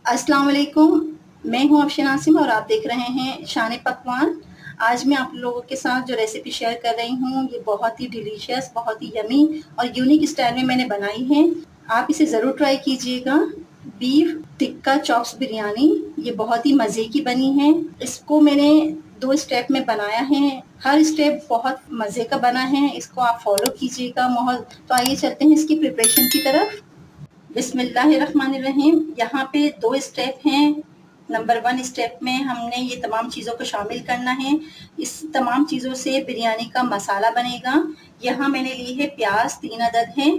अस्सलाम वालेकुम। मैं हूँ अफशीन आसिम और आप देख रहे हैं शान पकवान। आज मैं आप लोगों के साथ जो रेसिपी शेयर कर रही हूँ ये बहुत ही डिलीशियस, बहुत ही यमी और यूनिक स्टाइल में मैंने बनाई है। आप इसे ज़रूर ट्राई कीजिएगा। बीफ टिक्का चॉप्स बिरयानी ये बहुत ही मज़े की बनी है। इसको मैंने 2 स्टेप में बनाया है। हर स्टेप बहुत मज़े का बना है, इसको आप फॉलो कीजिएगा। तो आइए चलते हैं इसकी प्रिपरेशन की तरफ। बिस्मिल्लाहिर्रहमानिर्रहीम। यहाँ पे 2 स्टेप हैं। नंबर 1 स्टेप में हमने ये तमाम चीज़ों को शामिल करना है। इस तमाम चीज़ों से बिरयानी का मसाला बनेगा। यहाँ मैंने ली है प्याज, 3 अदद हैं।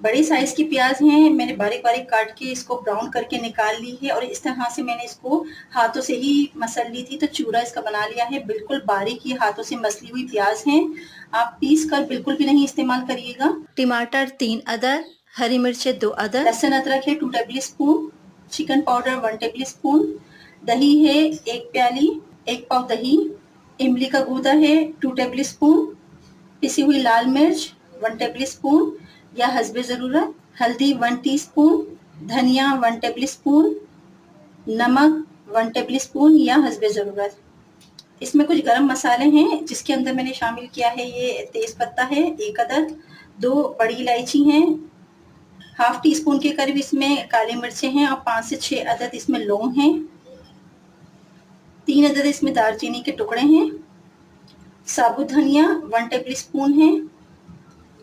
बड़े साइज़ की प्याज हैं, मैंने बारीक बारीक काट के इसको ब्राउन करके निकाल ली है और इस तरह से मैंने इसको हाथों से ही मसल ली थी, तो चूरा इसका बना लिया है। बिल्कुल बारीक ये हाथों से मसली हुई प्याज हैं। आप पीस कर बिल्कुल भी नहीं इस्तेमाल करिएगा। टमाटर 3 अदद, हरी मिर्चें 2 अदद, लहसुन अदरक है 2 table spoon, chicken powder 1 table spoon, दही है 1 प्याली, 1 पाव दही, इमली का गूदा है 2 टेबल स्पून, पिसी हुई लाल मिर्च 1 टेबल स्पून या हस्बे ज़रूरत, हल्दी 1 टीस्पून, धनिया 1 टेबल स्पून, नमक 1 टेबल स्पून या हस्बे ज़रूरत। इसमें कुछ गरम मसाले हैं जिसके अंदर मैंने शामिल किया है ये तेज पत्ता है 1 अदद, 2 बड़ी इलायची हैं, हाफ टी स्पून के करीब इसमें काली मिर्चें हैं और 5 से 6 अदद इसमें लौंग हैं, 3 अदद इसमें दालचीनी के टुकड़े हैं, साबुत धनिया 1 टेबल स्पून है,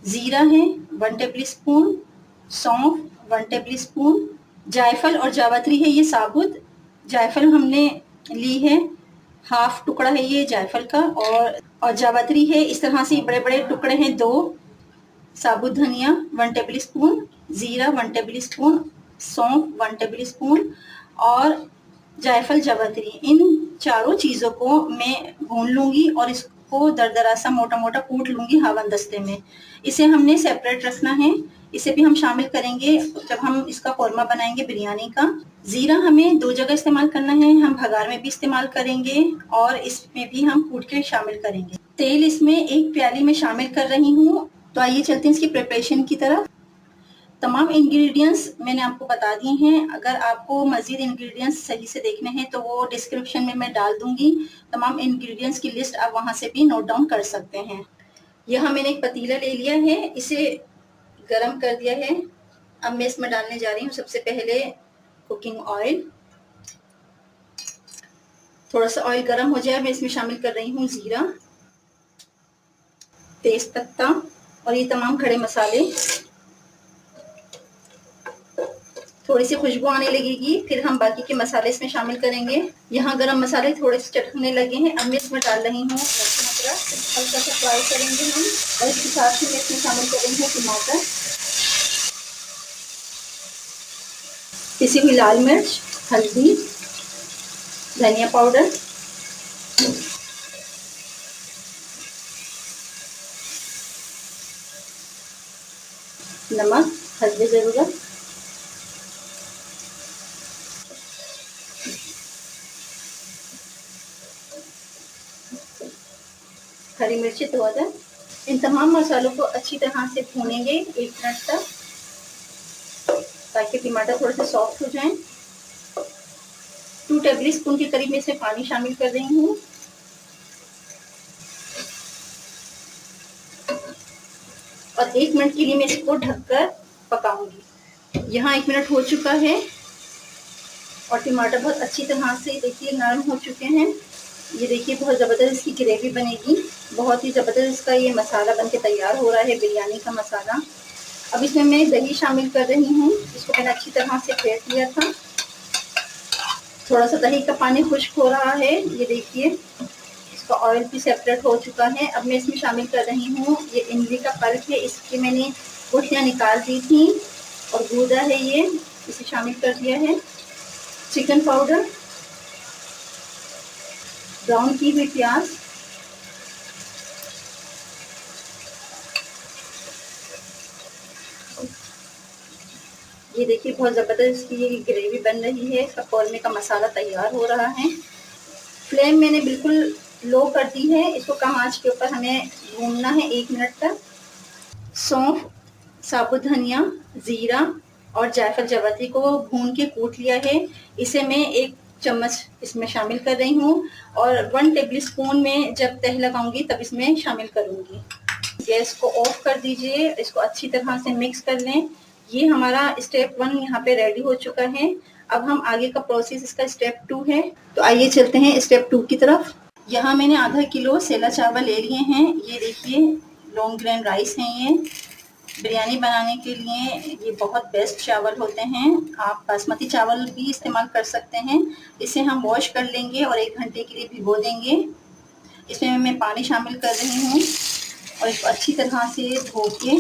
जीरा है 1 टेबल स्पून, सौंफ 1 टेबल स्पून, जायफल और जावित्री है ये साबुत। जायफल हमने ली है, हाफ टुकड़ा है ये जायफल का, और जावित्री है इस तरह से बड़े बड़े टुकड़े हैं 2, साबुत धनिया 1 टेबल स्पून, जीरा 1 टेबल स्पून, सौंफ 1 टेबल स्पून और जायफल जावित्री। इन चारों चीज़ों को मैं भून लूँगी और इसको दरदरा सा मोटा मोटा कूट लूँगी हावन दस्ते में। इसे हमने सेपरेट रखना है, इसे भी हम शामिल करेंगे जब हम इसका कौरमा बनाएंगे बिरयानी का। ज़ीरा हमें 2 जगह इस्तेमाल करना है, हम भगार में भी इस्तेमाल करेंगे और इसमें भी हम कूट के शामिल करेंगे। तेल इसमें 1 प्याली में शामिल कर रही हूँ। तो आइए चलते हैं इसकी प्रिपरेशन की तरफ। तमाम इंग्रेडिएंट्स मैंने आपको बता दिए हैं। अगर आपको मज़ीद इंग्रेडिएंट्स सही से देखने हैं तो वो डिस्क्रिप्शन में मैं डाल दूंगी। तमाम इंग्रेडिएंट्स की लिस्ट आप वहां से भी नोट डाउन कर सकते हैं। यहाँ मैंने एक पतीला ले लिया है, इसे गरम कर दिया है। अब मैं इसमें डालने जा रही हूँ सबसे पहले कुकिंग ऑयल। थोड़ा सा ऑयल गर्म हो जाए मैं इसमें शामिल कर रही हूँ जीरा, तेज पत्ता और ये तमाम खड़े मसाले। थोड़ी सी खुशबू आने लगेगी, फिर हम बाकी के मसाले इसमें शामिल करेंगे। यहाँ गरम मसाले थोड़े से चटकने लगे हैं। अब मैं इसमें डाल रही हूँ लहसुन अदरक, हल्का सा फ्राई करेंगे हम और इसके साथ ही मैं इसमें शामिल करेंगे टमाटर, पिसी हुई लाल मिर्च, हल्दी, धनिया पाउडर, नमक हस्बे ज़रूरत, हरी मिर्ची 2 अदद। इन तमाम मसालों को अच्छी तरह से भूनेंगे 1 मिनट तक ताकि टमाटर थोड़े से सॉफ्ट हो जाएं। 2 टेबल स्पून के करीब मैं इसमें पानी शामिल कर रही हूँ और 1 मिनट के लिए मैं इसको ढककर पकाऊंगी। यहाँ 1 मिनट हो चुका है और टमाटर बहुत अच्छी तरह से देखिए नरम हो चुके हैं। ये देखिए बहुत ज़बरदस्त इसकी ग्रेवी बनेगी, बहुत ही ज़बरदस्त इसका ये मसाला बनके तैयार हो रहा है बिरयानी का मसाला। अब इसमें मैं दही शामिल कर रही हूँ, इसको मैंने अच्छी तरह से फेंट लिया था। थोड़ा सा दही का पानी खुश्क हो रहा है, ये देखिए इसका ऑयल भी सेपरेट हो चुका है। अब मैं इसमें शामिल कर रही हूँ ये इमली का पल्प है, इसकी मैंने गुठलियाँ निकाल दी थी और गूदा है ये, इसे शामिल कर दिया है। चिकन पाउडर, ब्राउन की हुई प्याज, ये देखिए बहुत ज़बरदस्त इसकी ये ग्रेवी बन रही है, इसका कौरमे का मसाला तैयार हो रहा है। फ्लेम मैंने बिल्कुल लो कर दी है, इसको कम आंच के ऊपर हमें भूनना है 1 मिनट तक। सौंफ, साबुत धनिया, ज़ीरा, और जायफल जावित्री को भून के कूट लिया है, इसे मैं 1 चम्मच इसमें शामिल कर रही हूँ और 1 टेबल स्पून में जब तह लगाऊंगी तब इसमें शामिल करूंगी। गैस को ऑफ कर दीजिए, इसको अच्छी तरह से मिक्स कर लें। ये हमारा स्टेप 1 यहाँ पे रेडी हो चुका है। अब हम आगे का प्रोसेस इसका स्टेप 2 है, तो आइए चलते हैं स्टेप 2 की तरफ। यहाँ मैंने आधा किलो सेला चावल ले लिए हैं। ये देखिए लॉन्ग ग्रेन राइस हैं ये। बिरयानी बनाने के लिए ये बहुत बेस्ट चावल होते हैं। आप बासमती चावल भी इस्तेमाल कर सकते हैं। इसे हम वॉश कर लेंगे और 1 घंटे के लिए भिगो देंगे। इसमें मैं पानी शामिल कर रही हूँ और इसको अच्छी तरह से धो के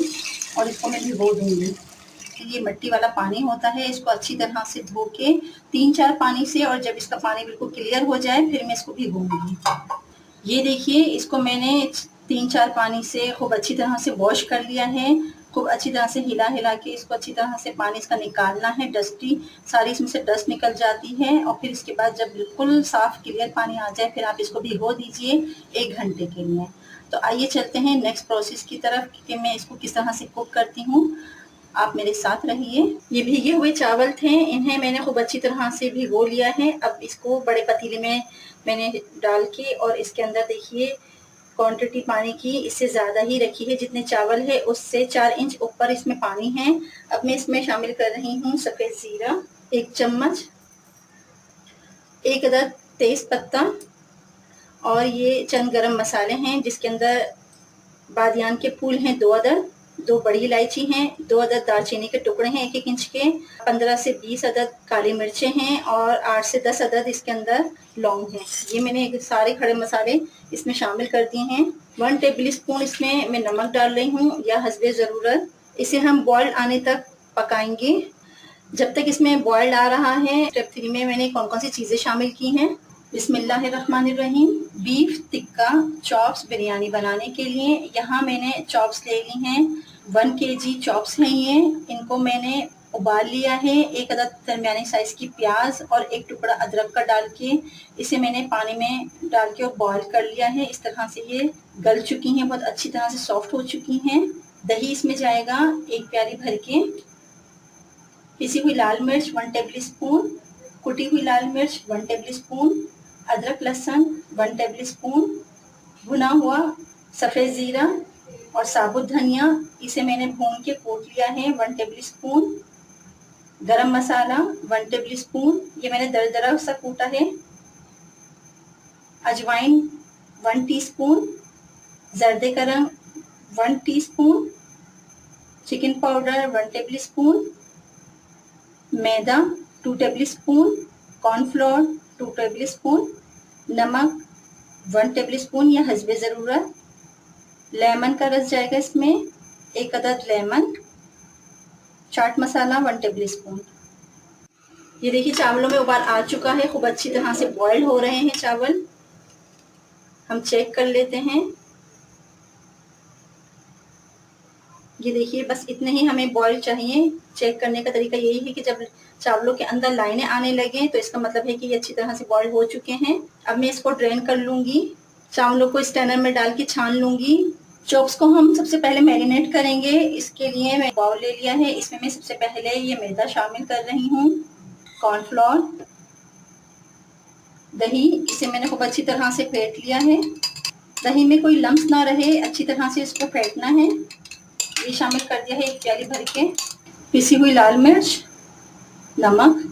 और इसको मैं भिगो दूँगी। ये मिट्टी वाला पानी होता है, इसको अच्छी तरह से धो के 3-4 पानी से, और जब इसका पानी बिल्कुल क्लियर हो जाए फिर मैं इसको भिगोऊंगी। ये देखिए इसको मैंने 3-4 पानी से खूब अच्छी तरह से वॉश कर लिया है। खूब अच्छी तरह से हिला हिला के इसको अच्छी तरह से पानी इसका निकालना है। डस्टी सारी इसमें से डस्ट निकल जाती है और फिर इसके बाद जब बिल्कुल साफ क्लियर पानी आ जाए फिर आप इसको भिगो दीजिए 1 घंटे के लिए। तो आइए चलते हैं नेक्स्ट प्रोसेस की तरफ कि मैं इसको किस तरह से कुक करती हूँ। आप मेरे साथ रहिए। ये भीगे हुए चावल थे, इन्हें मैंने खूब अच्छी तरह से भिगो लिया है। अब इसको बड़े पतीले में मैंने डाल के और इसके अंदर देखिए क्वांटिटी पानी की इससे ज़्यादा ही रखी है। जितने चावल है उससे 4 इंच ऊपर इसमें पानी है। अब मैं इसमें शामिल कर रही हूँ सफ़ेद ज़ीरा 1 चम्मच, 1 अदद तेज पत्ता, और ये चंद गरम मसाले हैं जिसके अंदर बादियान के फूल हैं 2 अदद, 2 बड़ी इलायची हैं, 2 अदद दालचीनी के टुकड़े हैं 1-1 इंच के, 15 से 20 अदद काली मिर्चें हैं और 8 से 10 अदद इसके अंदर लौंग हैं। ये मैंने सारे खड़े मसाले इसमें शामिल कर दिए हैं। 1 टेबल स्पून इसमें मैं नमक डाल रही हूँ या हस्बे ज़रूरत। इसे हम बॉयल आने तक पकाएंगे। जब तक इसमें बॉयल आ रहा है, स्टेप 3 में मैंने कौन कौन सी चीज़ें शामिल की हैं। बिस्मिल्लाहिर्रहमानिर्रहीम। बीफ टिक्का चॉप्स बिरयानी बनाने के लिए यहाँ मैंने चॉप्स ले ली हैं। 1 kg चॉप्स हैं ये। इनको मैंने उबाल लिया है। 1 अदद दरमियानी साइज़ की प्याज और 1 टुकड़ा अदरक का डाल के इसे मैंने पानी में डाल के बॉयल कर लिया है। इस तरह से ये गल चुकी हैं, बहुत अच्छी तरह से सॉफ्ट हो चुकी हैं। दही इसमें जाएगा 1 प्याली भर के। पिसी हुई लाल मिर्च 1 टेबल स्पून, कुटी हुई लाल मिर्च 1 टेबल स्पून, अदरक लहसुन 1 टेबल स्पून, भुना हुआ सफ़ेद ज़ीरा और साबुत धनिया, इसे मैंने भून के कूट लिया है 1 टेबल स्पून। गरम मसाला 1 टेबल स्पून, ये मैंने दरदरा सा कूटा है। अजवाइन 1 टीस्पून, जर्दे का रंग 1 teaspoon, chicken powder 1 tablespoon, मैदा 2 tablespoon, cornflour 2 tablespoon, नमक 1 टेबल स्पून या हस्बे ज़रूरत। लेमन का रस जाएगा इसमें 1 अदद lemon. Chaat masala 1 table spoon. ये देखिए चावलों में उबाल आ चुका है, खूब अच्छी तरह से बॉयल हो रहे हैं चावल। हम चेक कर लेते हैं। ये देखिए बस इतने ही हमें बॉयल चाहिए। चेक करने का तरीका यही है कि जब चावलों के अंदर लाइनें आने लगे तो इसका मतलब है कि ये अच्छी तरह से बॉयल हो चुके हैं। अब मैं इसको ड्रेन कर लूँगी। चावलों को स्ट्रेनर में डाल के छान लूँगी। चॉप्स को हम सबसे पहले मैरिनेट करेंगे। इसके लिए मैं बाउल ले लिया है। इसमें मैं सबसे पहले ये मैदा शामिल कर रही हूँ, कॉर्नफ्लोर, दही, इसे मैंने खूब अच्छी तरह से फेंट लिया है। दही में कोई लम्स ना रहे, अच्छी तरह से इसको फेंटना है। ये शामिल कर दिया है 1 प्याली भर के। पिसी हुई लाल मिर्च, नमक,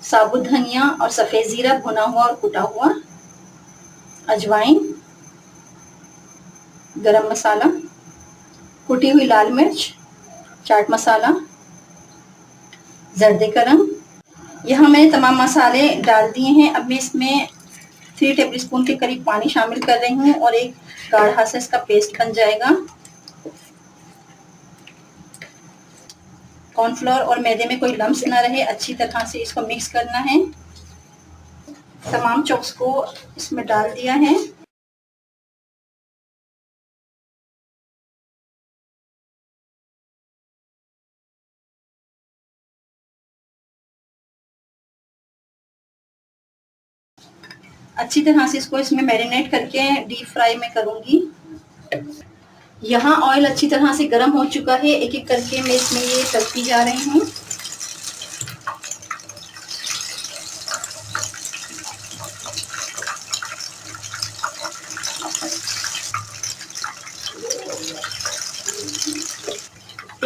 साबुत धनिया और सफ़ेद ज़ीरा भुना हुआ और कुटा हुआ, अजवाइन, गरम मसाला, कुटी हुई लाल मिर्च, चाट मसाला, जर्दे का रंग। यहाँ मैंने तमाम मसाले डाल दिए हैं। अब मैं इसमें 3 टेबल स्पून के करीब पानी शामिल कर रही हूँ और एक गाढ़ा सा इसका पेस्ट बन जाएगा। कॉर्नफ्लोर और मैदे में कोई लम्स ना रहे, अच्छी तरह से इसको मिक्स करना है। तमाम चॉप्स को इसमें डाल दिया है। अच्छी तरह से इसको इसमें मैरिनेट करके डीप फ्राई में करूँगी। यहाँ ऑयल अच्छी तरह से गर्म हो चुका है। एक एक करके मैं इसमें ये तलती जा रही हूँ।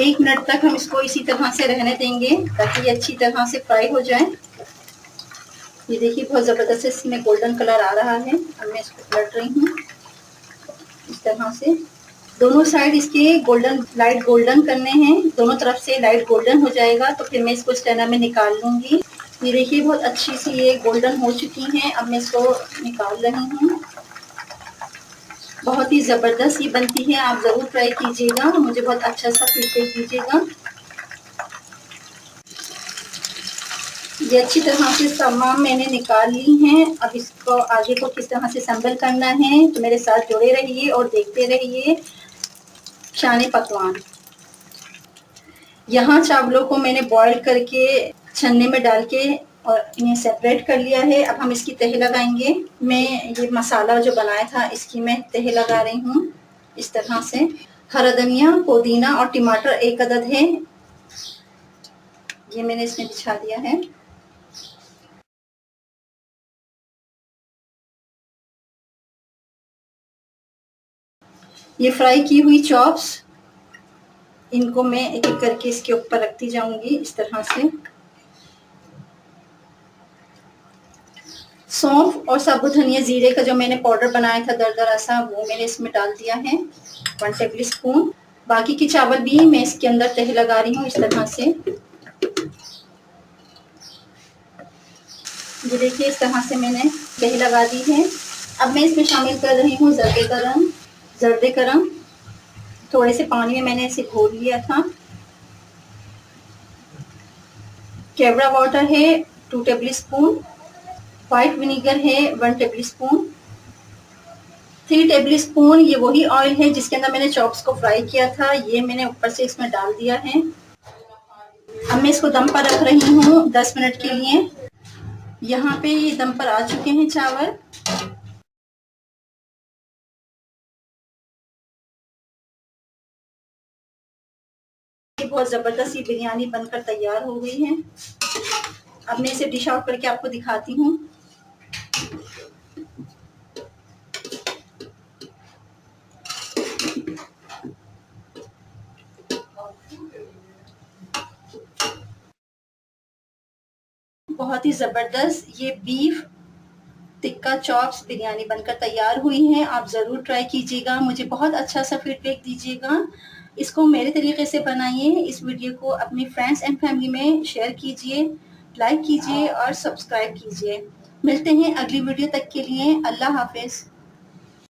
1 मिनट तक हम इसको इसी तरह से रहने देंगे ताकि ये अच्छी तरह से फ्राई हो जाए। ये देखिए बहुत ज़बरदस्त इसमें गोल्डन कलर आ रहा है। अब मैं इसको पलट रही हूँ इस तरह से। दोनों साइड इसके गोल्डन, लाइट गोल्डन करने हैं। दोनों तरफ से लाइट गोल्डन हो जाएगा तो फिर मैं इसको स्टैंडर में निकाल लूँगी। ये देखिए बहुत अच्छी सी ये गोल्डन हो चुकी हैं। अब मैं इसको निकाल रही हूँ। बहुत ही ज़बरदस्त ये बनती है, आप ज़रूर ट्राई कीजिएगा। मुझे बहुत अच्छा सा फीडबैक दीजिएगा। ये अच्छी तरह से तमाम मैंने निकाल ली हैं। अब इसको आगे को किस तरह से असेंबल करना है तो मेरे साथ जुड़े रहिए और देखते रहिए शान पकवान। यहाँ चावलों को मैंने बॉईल करके छन्ने में डाल के और इन्हें सेपरेट कर लिया है। अब हम इसकी तह लगाएंगे। मैं ये मसाला जो बनाया था इसकी मैं तह लगा रही हूँ इस तरह से। हरा धनिया, पुदीना और टमाटर 1 अदद है, ये मैंने इसमें बिछा दिया है। ये फ्राई की हुई चॉप्स, इनको मैं एक एक करके इसके ऊपर रखती जाऊंगी इस तरह से। सौंफ और साबुत धनिया जीरे का जो मैंने पाउडर बनाया था दरदरा सा, वो मैंने इसमें डाल दिया है 1 टेबल स्पून। बाकी की चावल भी मैं इसके अंदर तह लगा रही हूँ इस तरह से। ये देखिए इस तरह से मैंने तह लगा दी है। अब मैं इसमें शामिल कर रही हूँ जर्दे का रंग। थोड़े से पानी में मैंने इसे घोल लिया था। केवड़ा वाटर है 2 टेबल स्पून। व्हाइट विनीगर है 1 टेबल स्पून। 3 टेबल स्पून ये वही ऑयल है जिसके अंदर मैंने चॉप्स को फ्राई किया था, ये मैंने ऊपर से इसमें डाल दिया है। अब मैं इसको दम पर रख रही हूँ 10 मिनट के लिए। यहाँ पे ये दम पर आ चुके हैं चावल। ये बहुत ज़बरदस्त ये बिरयानी बनकर तैयार हो गई है। अब मैं इसे डिश आउट करके आपको दिखाती हूँ। बहुत ही ज़बरदस्त ये बीफ टिक्का चॉप्स बिरयानी बनकर तैयार हुई है। आप ज़रूर ट्राई कीजिएगा, मुझे बहुत अच्छा सा फीडबैक दीजिएगा। इसको मेरे तरीके से बनाइए। इस वीडियो को अपनी फ्रेंड्स एंड फैमिली में शेयर कीजिए, लाइक कीजिए और सब्सक्राइब कीजिए। मिलते हैं अगली वीडियो तक के लिए। अल्लाह हाफिज़।